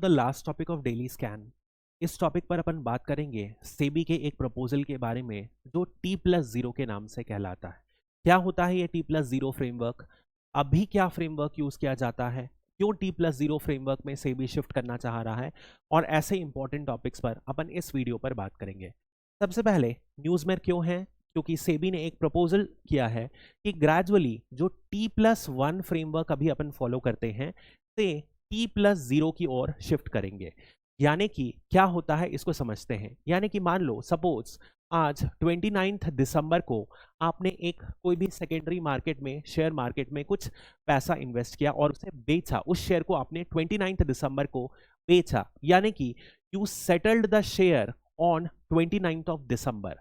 The last topic of daily scan. इस topic पर अपन बात करेंगे सेबी के एक प्रपोजल के बारे में जो T+0 के नाम से कहलाता है। क्या होता है ये T+0 फ्रेमवर्क? अभी क्या फ्रेमवर्क यूज किया जाता है? क्यों T+0 फ्रेमवर्क में सेबी शिफ्ट करना चाह रहा है? और ऐसे इंपॉर्टेंट टॉपिक्स पर अपन इस वीडियो पर बात करेंगे। सबसे पहले न्यूज में क्यों है? क्योंकि सेबी ने एक प्रपोजल किया है कि ग्रेजुअली जो T+1 फ्रेमवर्क अभी अपन फॉलो करते हैं से T+0 की ओर शिफ्ट करेंगे। यानी कि क्या होता है इसको समझते हैं। यानी कि मान लो सपोज आज 29 दिसंबर को आपने एक कोई भी सेकेंडरी मार्केट में शेयर मार्केट में कुछ पैसा इन्वेस्ट किया और उसे बेचा। उस शेयर को आपने 29 दिसंबर को बेचा, यानी कि you settled the share on 29 of December.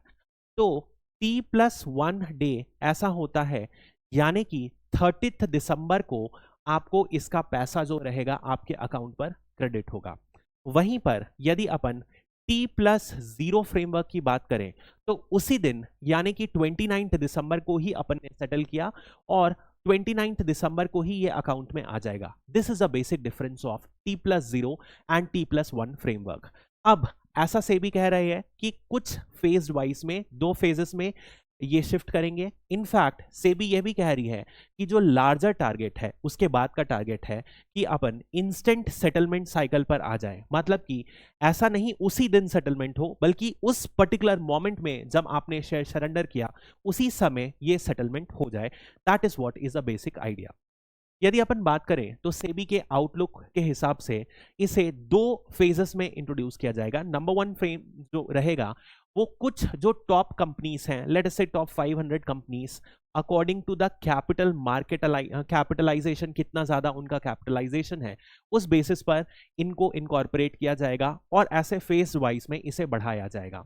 तो T+1 डे ऐसा होता है, यानी कि 30 दिसंबर को आपको इसका पैसा जो रहेगा आपके अकाउंट पर क्रेडिट होगा। वहीं पर यदि अपन T+0 फ्रेमवर्क की बात करें तो उसी दिन यानी कि 29 दिसंबर को ही अपन ने सेटल किया और 29 दिसंबर को ही ये अकाउंट में आ जाएगा। This is a basic difference of T+0 and T+1 framework. अब ऐसा सेबी कह रहे हैं कि कुछ फेज वाइज में, दो फेजेस में ये शिफ्ट करेंगे। इनफैक्ट सेबी ये भी कह रही है कि जो लार्जर टारगेट है उसके बाद का टारगेट है कि अपन इंस्टेंट सेटलमेंट साइकिल पर आ जाए। मतलब कि ऐसा नहीं उसी दिन सेटलमेंट हो, बल्कि उस पर्टिकुलर मोमेंट में जब आपने शेयर सरेंडर किया उसी समय ये सेटलमेंट हो जाए। That is what is a basic idea. यदि अपन बात करें तो सेबी के आउटलुक के हिसाब से इसे दो फेजेस में इंट्रोड्यूस किया जाएगा। नंबर 1 फ्रेम जो रहेगा वो कुछ जो टॉप कंपनीज हैं, let us say top 500 companies, according to the capital market capitalisation, कितना ज्यादा उनका कैपिटलाइजेशन है, उस बेसिस पर इनको इनकॉर्पोरेट किया जाएगा और ऐसे फेज वाइज में इसे बढ़ाया जाएगा।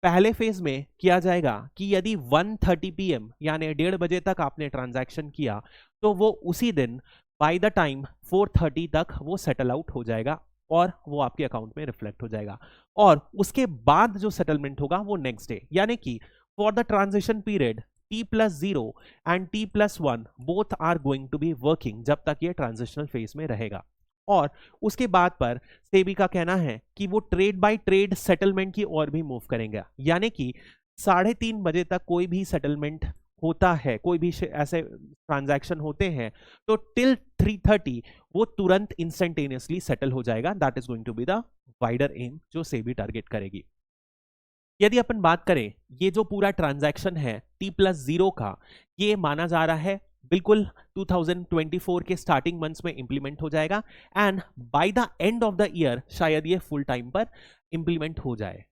पहले फेज में किया जाएगा कि यदि 1:30 PM यानी 1:30 बजे तक आपने ट्रांजैक्शन किया तो वो उसी दिन बाय द टाइम 4:30 तक वो सेटल आउट हो जाएगा और वो आपके अकाउंट में रिफ्लेक्ट हो जाएगा। और उसके बाद जो सेटलमेंट होगा वो नेक्स्ट डे, यानी कि for the transition period T+0 and T+1 both are going to be working जब तक ये ट्रांजिशनल फेज में रहेगा। और उसके बाद पर सेबी का कहना है कि वो ट्रेड बाय ट्रेड सेटलमेंट की ओर भी मूव करेंगे। यानी कि 3:30 बजे तक कोई भी सेटलमेंट होता है, कोई भी ऐसे ट्रांजैक्शन होते हैं तो टिल 3:30 वो तुरंत इंस्टेंटेनियसली सेटल हो जाएगा। That is going to be the wider aim जो सेबी टारगेट करेगी। यदि अपन बात करें ये जो पूरा ट्रांजैक्शन है T+0 का, ये माना जा रहा है बिल्कुल 2024 के स्टार्टिंग मंथ्स में इंप्लीमेंट हो जाएगा and by the end of the year शायद ये फुल टाइम पर इंप्लीमेंट हो जाए।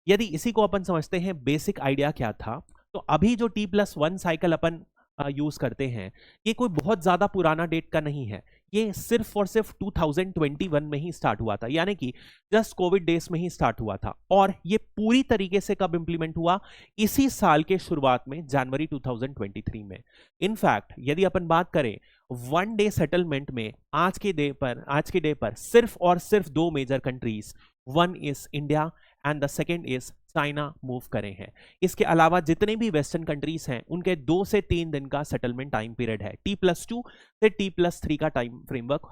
यदि इसी को अपन समझते हैं बेसिक आइडिया क्या था, तो अभी जो T+1 साइकिल अपन यूज करते हैं ये कोई बहुत ज्यादा पुराना डेट का नहीं है। ये सिर्फ और सिर्फ 2021 में ही स्टार्ट हुआ था, यानी कि जस्ट कोविड डेज में ही स्टार्ट हुआ था। और ये पूरी तरीके से कब इंप्लीमेंट हुआ? इसी साल के शुरुआत में, जनवरी 2023 में। इनफैक्ट यदि अपन बात करें 1 डे सेटलमेंट में आज के डे पर सिर्फ और सिर्फ दो major countries, one is India and the second is China move करे हैं। इसके अलावा जितने भी वेस्टर्न कंट्रीज हैं उनके 2 से 3 दिन का सेटलमेंट टाइम पीरियड है। T+2 से T+3 का time framework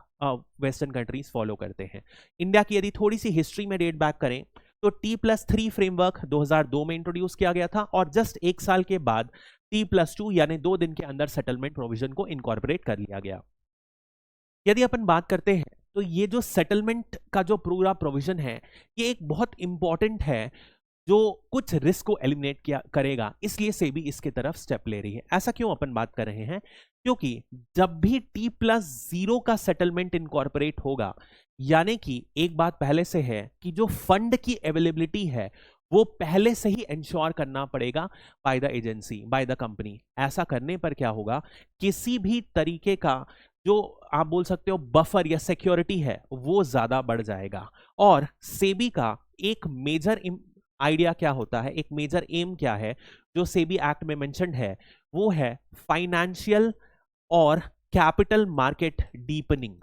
western countries follow करते हैं। इंडिया की यदि थोड़ी सी हिस्ट्री में डेट बैक करें तो T+3 फ्रेमवर्क 2002 में इंट्रोड्यूस किया गया था और जस्ट 1 साल के बाद T+2 यानी 2 दिन के अंदर सेटलमेंट प्रोविजन को इनकॉर्पोरेट कर लिया गया। यदि अपन बात करते हैं तो ये जो सेटलमेंट का जो पूरा प्रोविजन है ये एक बहुत इंपॉर्टेंट है जो कुछ रिस्क को एलिमिनेट किया करेगा, इसलिए सेबी इसके तरफ स्टेप ले रही है। ऐसा क्यों अपन बात कर रहे हैं? क्योंकि जब भी T+0 का सेटलमेंट इनकॉर्पोरेट होगा, यानी कि एक बात पहले से है कि जो फंड की अवेलेबिलिटी है वो पहले से ही इंश्योर करना पड़ेगा by the agency, by the company. ऐसा करने पर क्या होगा, किसी भी तरीके का जो आप बोल सकते हो बफर या सिक्योरिटी है वो ज्यादा बढ़ जाएगा। और सेबी का एक मेजर आइडिया क्या होता है, एक मेजर एम क्या है जो सेबी एक्ट में मेंशन्ड है, वो है फाइनेंशियल और कैपिटल मार्केट डीपनिंग।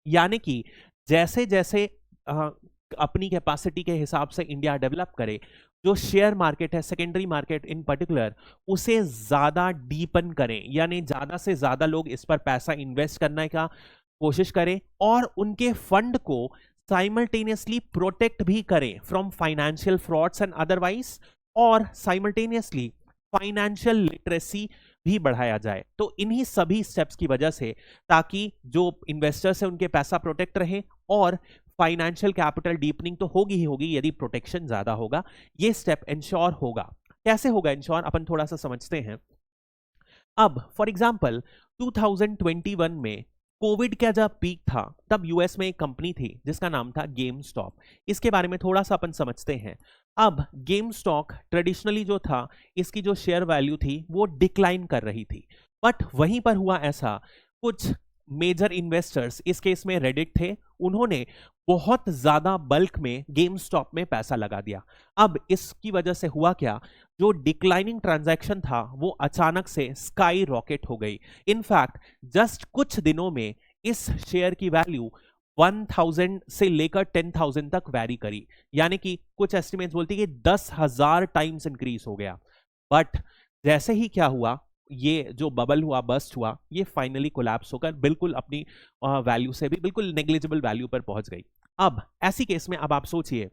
यानी कि जैसे जैसे अपनी कैपेसिटी के हिसाब से इंडिया डेवलप करे, जो शेयर मार्केट है, सेकेंडरी मार्केट इन पर्टिकुलर, उसे ज्यादा डीपन करें, यानी ज्यादा से ज्यादा लोग इस पर पैसा इन्वेस्ट करने का कोशिश करें और उनके फंड को साइमल्टेनियसली प्रोटेक्ट भी करें from financial frauds and otherwise, और साइमल्टेनियसली फाइनेंशियल लिटरेसी भी बढ़ाया जाए। तो इन्हीं सभी स्टेप्स की वजह से, ताकि जो इन्वेस्टर्स है उनके पैसा प्रोटेक्ट रहे, और फाइनेंशियल कैपिटल डीपनिंग तो होगी ही होगी यदि प्रोटेक्शन ज्यादा होगा, ये स्टेप इंश्योर होगा। कैसे होगा इंश्योर, अपन थोड़ा सा समझते हैं। अब फॉर एग्जांपल 2021 में कोविड का जब पीक था, तब यूएस में एक कंपनी थी जिसका नाम था गेम स्टॉप। इसके बारे में थोड़ा सा अपन समझते हैं। अब गेम स्टॉक ट्रेडिशनली जो था, इसकी जो शेयर वैल्यू थी वो डिक्लाइन कर रही थी, बट वहीं पर हुआ ऐसा, कुछ मेजर इन्वेस्टर्स, इस केस में रेडिट थे, उन्होंने बहुत ज्यादा बल्क में गेम स्टॉप में पैसा लगा दिया। अब इसकी वजह से हुआ क्या, जो डिक्लाइनिंग ट्रांजैक्शन था वो अचानक से स्काई रॉकेट हो गई। इनफैक्ट जस्ट कुछ दिनों में इस शेयर की वैल्यू 1000 से लेकर 10,000 तक वैरी करी, यानी कि कुछ एस्टिमेट्स बोलती है कि 10,000 टाइम्स इंक्रीज हो गया। बट जैसे ही क्या हुआ, ये जो बबल हुआ, बस्ट हुआ, ये फाइनली कोलैप्स होकर बिल्कुल अपनी वैल्यू से भी बिल्कुल नेग्लिजिबल वैल्यू पर पहुंच गई। अब ऐसी केस में, अब आप सोचिए,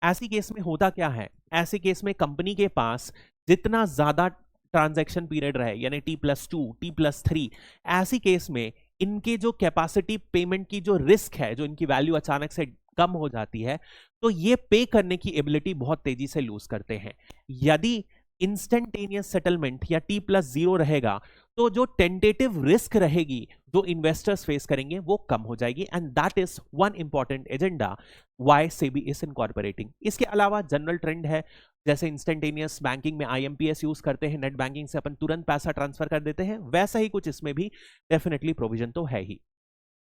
ऐसी केस में होता क्या है, ऐसे केस में कंपनी के पास जितना ज्यादा ट्रांजैक्शन पीरियड रहे, यानी T+2, T+3, ऐसी केस में इनके जो कैपेसिटी पेमेंट की जो रिस्क है, जो इनकी वैल्यू अचानक से कम हो जाती है, तो ये पे करने की एबिलिटी बहुत तेजी से लूज करते हैं। यदि इंस्टेंटेनियस सेटलमेंट या T+0 रहेगा, तो जो टेंटेटिव रिस्क रहेगी जो इन्वेस्टर्स फेस करेंगे वो कम हो जाएगी, and that is one important agenda why SEBI is incorporating. इसके अलावा जनरल ट्रेंड है, जैसे इंस्टेंटेनियस बैंकिंग में IMPS यूज करते हैं, नेट बैंकिंग से अपन तुरंत पैसा ट्रांसफर कर देते हैं, वैसा ही कुछ इसमें भी डेफिनेटली प्रोविजन तो है ही।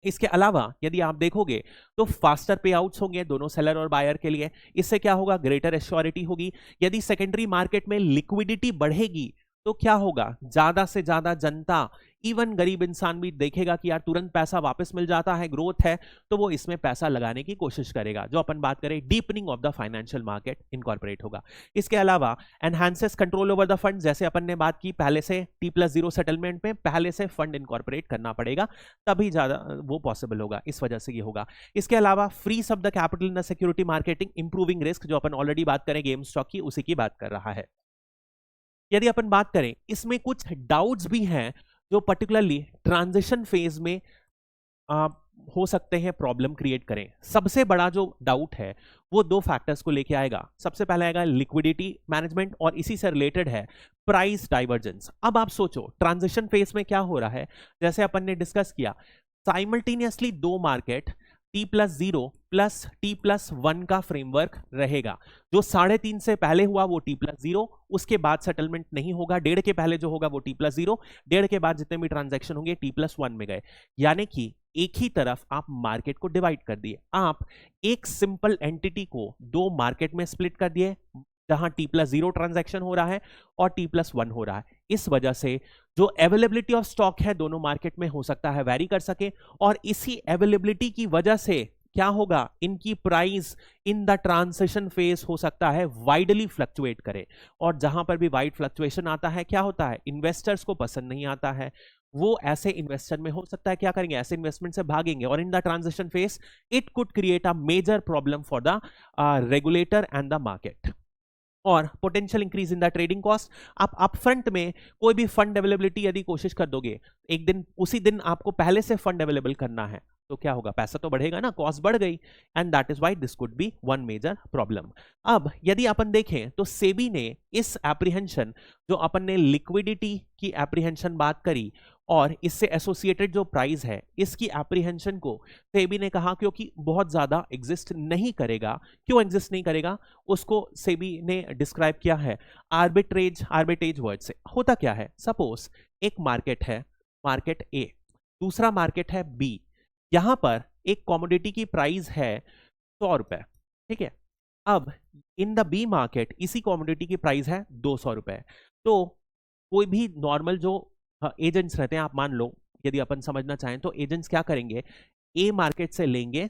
इसके अलावा यदि आप देखोगे तो फास्टर पे आउट्स होंगे दोनों सेलर और बायर के लिए। इससे क्या होगा, ग्रेटर एश्योरिटी होगी। यदि सेकेंडरी मार्केट में लिक्विडिटी बढ़ेगी तो क्या होगा, ज्यादा से ज्यादा जनता, इवन गरीब इंसान भी देखेगा कि यार तुरंत पैसा वापस मिल जाता है, ग्रोथ है, तो वो इसमें पैसा लगाने की कोशिश करेगा। जो अपन बात करें deepening of the financial market incorporate होगा। इसके अलावा enhances control over the fund, जैसे अपन ने बात की पहले से T+0 सेटलमेंट में पहले से फंड इनकॉर्पोरेट करना पड़ेगा, तभी ज्यादा वो पॉसिबल होगा, इस वजह से ये होगा। इसके अलावा freeze of the capital in the security marketing, improving risk, जो अपन ऑलरेडी बात करें गेम स्टॉक की, उसी की बात कर रहा है। यदि अपन बात करें, इसमें कुछ डाउट्स भी हैं जो पर्टिकुलरली ट्रांजिशन फेज में हो सकते हैं प्रॉब्लम क्रिएट करें। सबसे बड़ा जो डाउट है वो दो फैक्टर्स को लेके आएगा। सबसे पहला आएगा लिक्विडिटी मैनेजमेंट, और इसी से रिलेटेड है प्राइस डाइवर्जेंस। अब आप सोचो ट्रांजिशन फेज में क्या हो रहा है, जैसे अपन ने डिस्कस किया, साइमल्टेनियसली दो मार्केट T+0 प्लस T+1 का फ्रेमवर्क रहेगा। जो 3.5 से पहले हुआ वो T+0, उसके बाद सेटलमेंट नहीं होगा। 1.5 के पहले जो होगा वो T+0, 1.5 के बाद जितने भी ट्रांजैक्शन होंगे T+1 में गए। यानी कि एक ही तरफ आप मार्केट को डिवाइड कर दिए, आप एक सिंपल एंटिटी को दो मार्केट में स्प्लिट कर दिए, जहां T+0 ट्रांजैक्शन हो रहा है और T+1 हो रहा है। इस वजह से जो अवेलेबिलिटी ऑफ स्टॉक है दोनों मार्केट में हो सकता है वैरी कर सके, और इसी अवेलेबिलिटी की वजह से क्या होगा, इनकी price in the transition phase हो सकता है वाइडली फ्लक्चुएट करे। और जहां पर भी वाइड फ्लक्चुएशन आता है, क्या होता है, इन्वेस्टर्स को पसंद नहीं आता है। वो ऐसे इन्वेस्टर में हो सकता है क्या करेंगे, ऐसे इन्वेस्टमेंट से भागेंगे, और in the transition phase it could create a major problem for the regulator and the market. और potential increase in the trading cost, आप अपफ्रंट में कोई भी फंड अवेलेबिलिटी यदि कोशिश कर दोगे, एक दिन उसी दिन आपको पहले से फंड अवेलेबल करना है, तो क्या होगा, पैसा तो बढ़ेगा ना, कॉस्ट बढ़ गई, and that is why this could be one major problem. अब यदि अपन देखें तो सेबी ने इस एप्रीहेंशन, जो अपन ने लिक्विडिटी की एप्रीहेंशन बात करी और इससे एसोसिएटेड जो प्राइस है, इसकी एप्रीहेंशन को सेबी ने कहा क्योंकि बहुत ज्यादा एग्जिस्ट नहीं करेगा। क्यों एग्जिस्ट नहीं करेगा, उसको सेबी ने डिस्क्राइब किया है आर्बिट्रेज वर्ड से। होता क्या है, सपोज एक मार्केट है, मार्केट ए, दूसरा मार्केट है बी, यहां पर एक कमोडिटी की प्राइस है 100 रुपए, ठीक है। अब इन द बी मार्केट इसी कमोडिटी की प्राइस है 200 रुपए। तो कोई भी नॉर्मल जो एजेंट्स रहते हैं, आप मान लो यदि अपन समझना चाहें तो एजेंट्स क्या करेंगे, ए मार्केट से लेंगे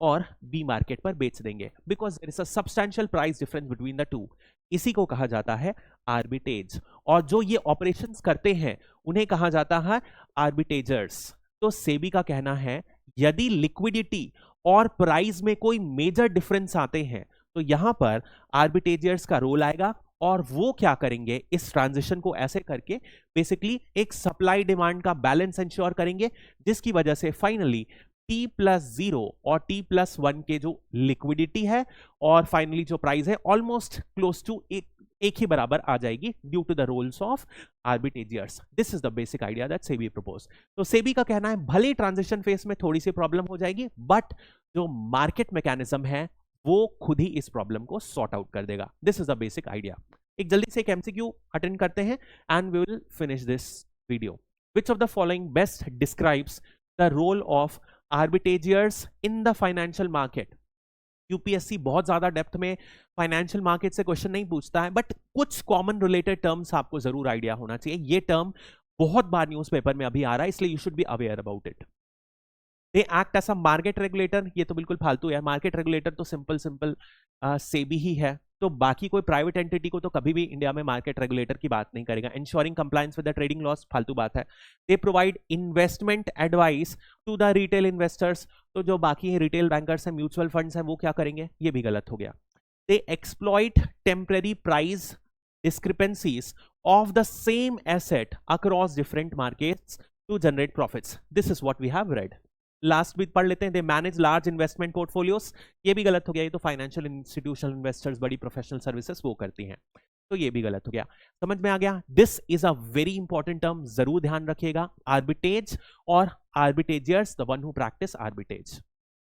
और बी मार्केट पर बेच देंगे, because there is a substantial price difference between the two. इसी को कहा जाता है आर्बिट्रेज, और जो ये ऑपरेशंस करते हैं उन्हें कहा जाता है आर्बिट्रेजर्स। तो सेबी का कहना है यदि लिक्विडिटी और प्राइस में कोई मेजर डिफरेंस आते हैं तो यहां पर आर्बिट्रेजियर्स का रोल आएगा और वो क्या करेंगे, इस ट्रांजिशन को ऐसे करके बेसिकली एक सप्लाई डिमांड का बैलेंस इंश्योर करेंगे, जिसकी वजह से फाइनली T+0 और T+1 के जो लिक्विडिटी है और फाइनली जो प्राइस है ऑलमोस्ट क्लोज टू एक ही बराबर आ जाएगी due to the rules of arbitrageurs. This is the basic idea that SEBI propose. तो सेबी का कहना है भले ट्रांजिशन फेज में थोड़ी सी प्रॉब्लम हो जाएगी, बट जो मार्केट मैकेनिज्म है वो खुद ही इस प्रॉब्लम को सॉर्ट आउट कर देगा। This is the basic idea. एक जल्दी से एक एमसीक्यू अटेंड करते हैं and we will finish this video. Which of the following best describes the role of arbitrageurs in the financial market? UPSC बहुत ज्यादा डेप्थ में फाइनेंशियल मार्केट से क्वेश्चन नहीं पूछता है, बट कुछ कॉमन रिलेटेड टर्म्स आपको जरूर आइडिया होना चाहिए। ये टर्म बहुत बार न्यूज़पेपर में अभी आ रहा है, इसलिए you should be aware about it. They act as a market regulator, ये तो बिल्कुल फालतू है। मार्केट रेगुलेटर तो सिंपल सेबी ही है, तो बाकी कोई प्राइवेट एंटिटी को तो कभी भी इंडिया में मार्केट रेगुलेटर की बात नहीं करेगा। Ensuring compliance with the trading loss, फालतू बात है। They provide investment advice to the retail investors, तो जो बाकी रिटेल बैंकर्स हैं, म्यूचुअल फंड्स हैं, वो क्या करेंगे, ये भी गलत हो गया। They exploit temporary price discrepancies of the same asset across different markets to generate profits. This is what we have read. Last भी पढ़ लेते हैं। They manage large investment portfolios, ये भी गलत हो गया। ये तो फाइनेंशियल इंस्टीट्यूशनल इन्वेस्टर्स, बड़ी प्रोफेशनल सर्विसेज वो करती हैं, तो ये भी गलत हो गया। समझ में आ गया? This is a very important term, जरूर ध्यान रखिएगा। आर्बिट्रेज और arbitrageurs, the one who practice arbitrage.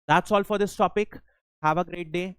That's all for this topic. Have a great day.